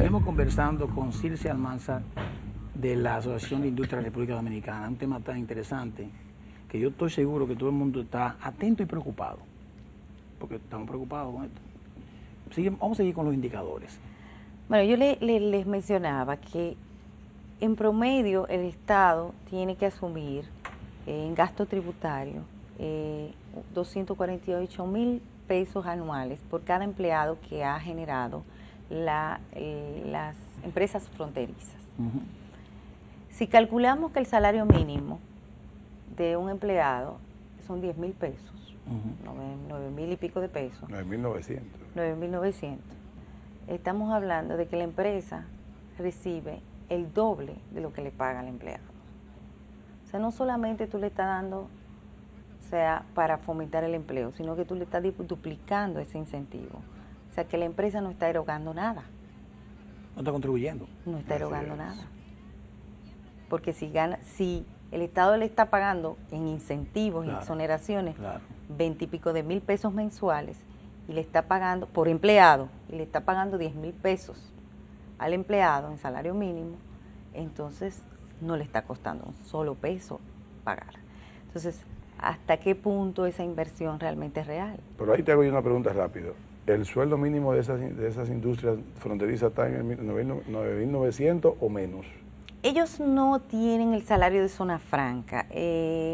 Estaremos conversando con Circe Almanzar de la Asociación de Industria de la República Dominicana, un tema tan interesante que yo estoy seguro que todo el mundo está atento y preocupado, porque estamos preocupados con esto. Vamos a seguir con los indicadores. Bueno, yo les mencionaba que en promedio el Estado tiene que asumir en gasto tributario 248,000 pesos anuales por cada empleado que ha generado las empresas fronterizas. Si calculamos que el salario mínimo de un empleado son 10,000 pesos, 9,000 y pico de pesos. 9,900. 9,900. Estamos hablando de que la empresa recibe el doble de lo que le paga al empleado. O sea, no solamente tú le estás dando, o sea, para fomentar el empleo, sino que tú le estás duplicando ese incentivo. O sea, que la empresa no está erogando nada. No está contribuyendo. No está erogando nada. Porque si el Estado le está pagando en incentivos, en exoneraciones, 20 y pico de mil pesos mensuales, y le está pagando por empleado, y le está pagando 10,000 pesos al empleado en salario mínimo, entonces no le está costando un solo peso pagar. Entonces, ¿hasta qué punto esa inversión realmente es real? Pero ahí te hago yo una pregunta rápido. ¿El sueldo mínimo de esas industrias fronterizas está en el 9,900 o menos? Ellos no tienen el salario de zona franca.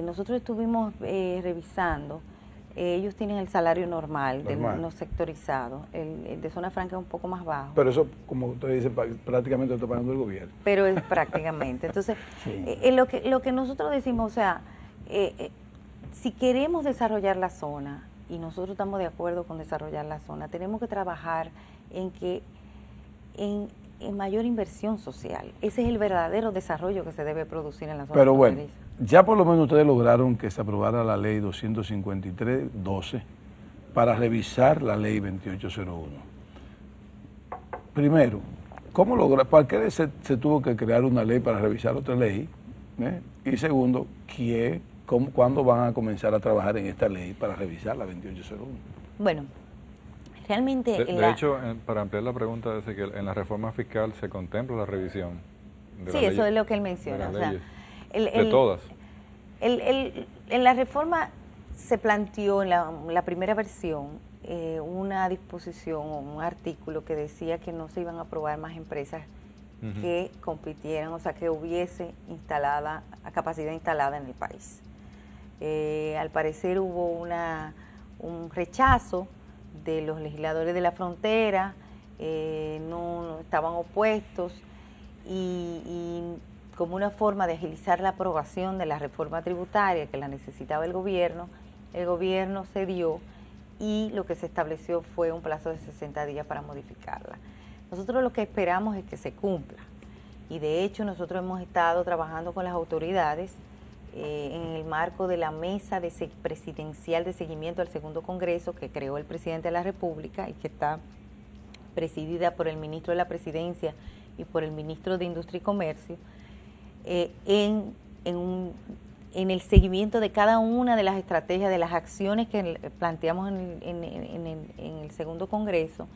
Nosotros estuvimos revisando. Ellos tienen el salario normal. No sectorizado. El de zona franca es un poco más bajo. Pero eso, como usted dice, prácticamente lo está pagando el gobierno. Pero es prácticamente. Entonces, lo que nosotros decimos, o sea, si queremos desarrollar la zona, y nosotros estamos de acuerdo con desarrollar la zona, tenemos que trabajar en mayor inversión social. Ese es el verdadero desarrollo que se debe producir en la zona. Pero bueno, ya por lo menos ustedes lograron que se aprobara la ley 253-12 para revisar la ley 2801. Primero, ¿para qué se tuvo que crear una ley para revisar otra ley? Y segundo, ¿cuándo van a comenzar a trabajar en esta ley para revisar la 2801? Bueno, realmente... De hecho, para ampliar la pregunta, dice que en la reforma fiscal se contempla la revisión de sí, eso es lo que él menciona. De, de todas. En la reforma se planteó en la primera versión una disposición o un artículo que decía que no se iban a aprobar más empresas que compitieran, o sea, que hubiese capacidad instalada en el país. Al parecer hubo un rechazo de los legisladores de la frontera, no estaban opuestos y como una forma de agilizar la aprobación de la reforma tributaria que la necesitaba el gobierno cedió y lo que se estableció fue un plazo de 60 días para modificarla. Nosotros lo que esperamos es que se cumpla y de hecho nosotros hemos estado trabajando con las autoridades en el marco de la mesa presidencial de seguimiento al segundo congreso que creó el presidente de la República y que está presidida por el ministro de la Presidencia y por el ministro de Industria y Comercio, en el seguimiento de cada una de las estrategias, de las acciones que planteamos en el segundo congreso,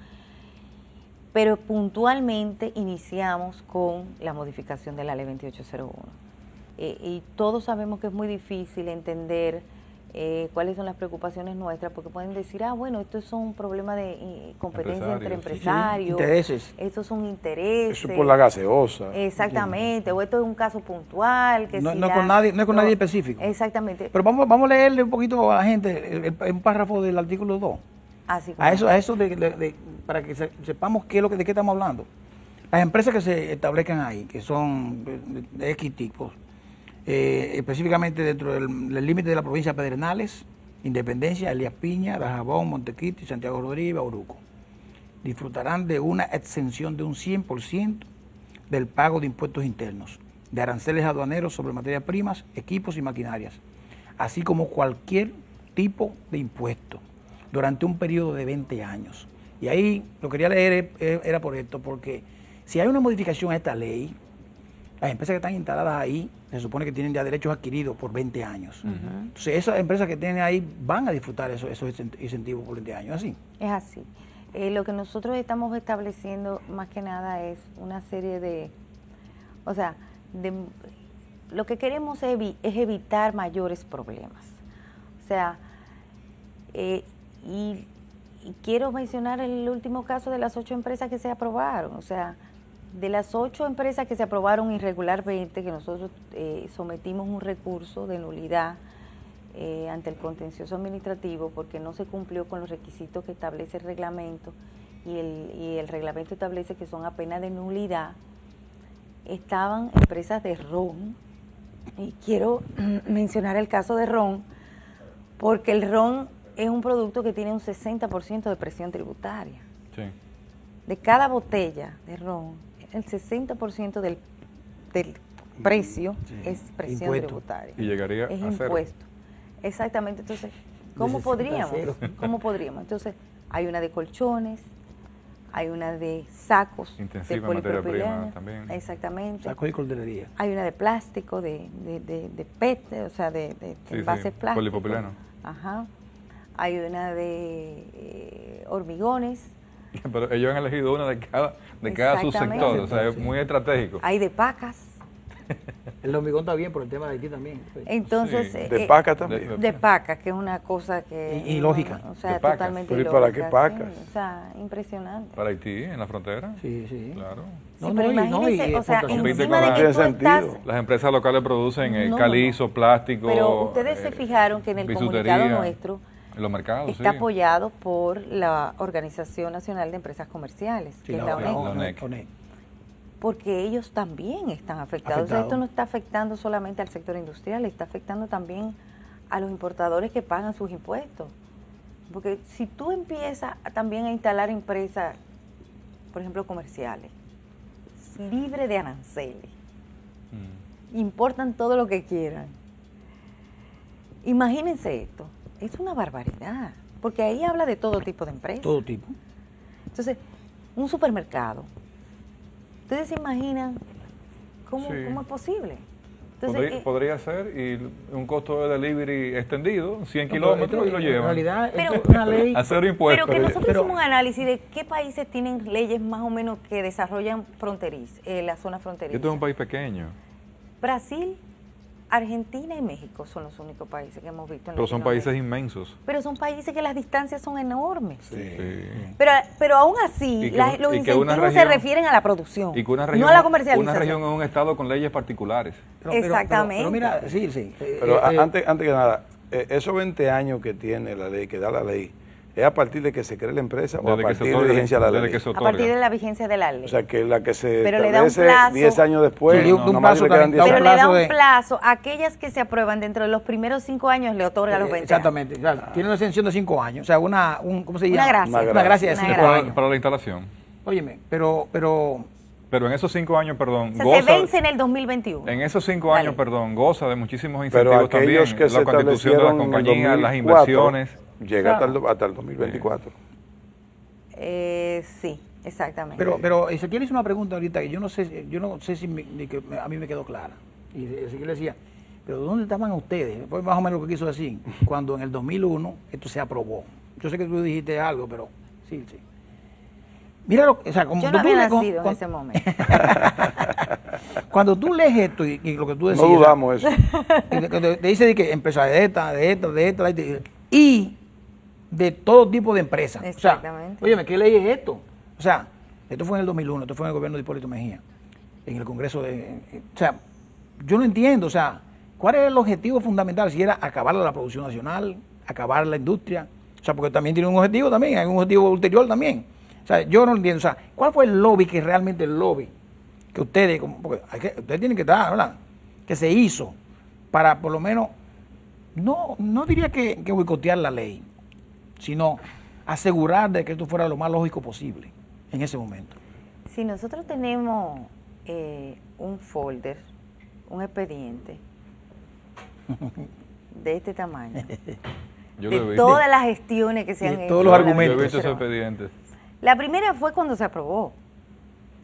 pero puntualmente iniciamos con la modificación de la ley 2801. Y todos sabemos que es muy difícil entender cuáles son las preocupaciones nuestras, porque pueden decir, bueno, esto es un problema de competencia entre empresarios, intereses. Estos son intereses. Eso por la gaseosa. Exactamente, o esto es un caso puntual. Que no es con nadie específico. Exactamente. Pero vamos a leerle un poquito a la gente un párrafo del artículo 2. Así a eso para que sepamos de qué estamos hablando. Las empresas que se establezcan ahí, que son de X tipos, específicamente dentro del límite de la provincia de Pedernales, Independencia, Elías Piña, Dajabón, Montecristi, Santiago Rodríguez, Bauruco, disfrutarán de una exención de un 100% del pago de impuestos internos, de aranceles aduaneros sobre materias primas, equipos y maquinarias, así como cualquier tipo de impuesto, durante un periodo de 20 años. Y ahí lo que quería leer era por esto, porque si hay una modificación a esta ley, las empresas que están instaladas ahí se supone que tienen ya derechos adquiridos por 20 años. Entonces esas empresas que tienen ahí van a disfrutar esos incentivos por 20 años, ¿así? Es así. Lo que nosotros estamos estableciendo más que nada es una serie de, o sea, lo que queremos es evitar mayores problemas. O sea, y quiero mencionar el último caso de las 8 empresas que se aprobaron. O sea, de las 8 empresas que se aprobaron irregularmente, que nosotros sometimos un recurso de nulidad ante el contencioso administrativo porque no se cumplió con los requisitos que establece el reglamento y el reglamento establece que son a pena de nulidad, estaban empresas de ron, y quiero mencionar el caso de ron porque el ron es un producto que tiene un 60% de presión tributaria. Sí. De cada botella de ron, el 60% del precio es presión Impuesto. tributaria. Y llegaría es a cero. impuesto. Exactamente. Entonces, ¿cómo De 60 a podríamos? cero. ¿Cómo podríamos? Entonces, hay una de colchones, hay una de sacos de Intensiva en materia polipropileno. prima también. Exactamente. Saco y corderería. Hay una de plástico, de PET, o sea, de Sí, envases sí, plásticos. polipropileno. Ajá. Hay una de hormigones. Pero ellos han elegido una de cada Exactamente. subsector, o sea, es muy estratégico. Hay de pacas. El hormigón está bien por el tema de Haití también. Entonces, Sí. De paca también. de pacas, que es una cosa que... Y lógica. O sea, De pacas. totalmente Pero ¿y para ilógica, qué pacas? sí, o sea, impresionante. Para Haití, en la frontera. Sí, sí. Claro. Sí, No, pero no, y- no, y imagínense, o sea, exportación. encima Compite de con que la- tú Tiene estás... sentido. Las empresas locales producen No, calizo, plástico. Pero ustedes se fijaron que en el bisutería, comunicado nuestro en los mercados, está sí. apoyado por la Organización Nacional de Empresas Comerciales, Sí, que es la ONEC, ONEC. ONEC. porque ellos también están afectados. O sea, Afectados. esto no está afectando solamente al sector industrial, está afectando también a los importadores que pagan sus impuestos. Porque si tú empiezas también a instalar empresas, por ejemplo, comerciales, libre de aranceles, importan todo lo que quieran. Imagínense esto, es una barbaridad, porque ahí habla de todo tipo de empresas. Todo tipo. Entonces, un supermercado, ¿ustedes se imaginan cómo, Sí. cómo es posible? Entonces, Podría ser, y un costo de delivery extendido, 100 No, kilómetros, pero y lo En llevan. realidad, Pero- esto es una ley. A cero impuestos. pero que nosotros pero- hicimos un análisis de qué países tienen leyes más o menos que desarrollan la zona fronteriza. Esto es un país pequeño, Brasil, Argentina y México son los únicos países que hemos visto en pero son Latinoamérica. países inmensos. Pero son países que las distancias son enormes. Sí. Pero aún así, Y que- los y que una incentivos se región- refieren a la producción, Y que una región, no a la una comercialización. región es un estado con leyes particulares. Exactamente. Pero mira, sí, sí. Pero antes que nada, esos 20 años que tiene la ley, que da la ley, ¿es a partir de que se cree la empresa o a Desde que se partir de otorga, vigencia de la desde ley? que se A otorga. partir de la vigencia de la ley. O sea, que la que se Pero le da un establece plazo. 10 años después, Sí, de un nomás plazo le quedan 10 también. pero años. le da plazo un plazo a aquellas que se aprueban dentro de los primeros 5 años, le otorga los 20 años. Exactamente. O sea, tiene una extensión de 5 años. O sea, ¿cómo se Una llama? gracia. Una gracia de Una 5 gracia. años. Para la instalación. Óyeme, pero Pero en esos 5 años, perdón, O sea, goza, se vence en el 2021. en esos 5 Dale. años, perdón, goza de muchísimos Pero incentivos también. aquellos que se La constitución de las establecieron en el compañías, las 2004, inversiones. llega hasta el 2024. Sí, exactamente. Pero Ezequiel hizo una pregunta ahorita que yo no sé si a mí me quedó clara. Y Ezequiel decía, pero ¿dónde estaban ustedes? Pues más o menos lo que quiso decir, cuando en el 2001 esto se aprobó. Yo sé que tú dijiste algo, pero sí. Mira, o sea, como Yo no tú había lees- nacido en ese momento. cuando tú lees esto y lo que tú decías, No dudamos eso. y te dice de que empresa de esta, y de todo tipo de empresas. Exactamente. O sea, óyeme, ¿qué ley es esto? O sea, esto fue en el 2001, esto fue en el gobierno de Hipólito Mejía, en el Congreso o sea, yo no entiendo, o sea, ¿cuál es el objetivo fundamental? Si era acabar la producción nacional, acabar la industria, o sea, porque también tiene un objetivo también, hay un objetivo ulterior también. O sea, yo no entiendo, o sea, ¿cuál fue el lobby que realmente el lobby que ustedes, porque ustedes tienen que estar, ¿verdad? Que se hizo para por lo menos, no diría que boicotear la ley, sino asegurar de que esto fuera lo más lógico posible en ese momento. Si nosotros tenemos un folder, un expediente de este tamaño, Yo lo he de visto. todas las gestiones que se han de hecho. todos los en la argumentos. Yo he visto esos administración. expedientes. La primera fue cuando se aprobó.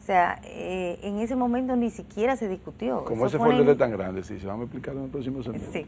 O sea, en ese momento ni siquiera se discutió. Como Eso ese fue folder en- es tan grande, sí, se vamos a explicar en el próximo semestre. Sí.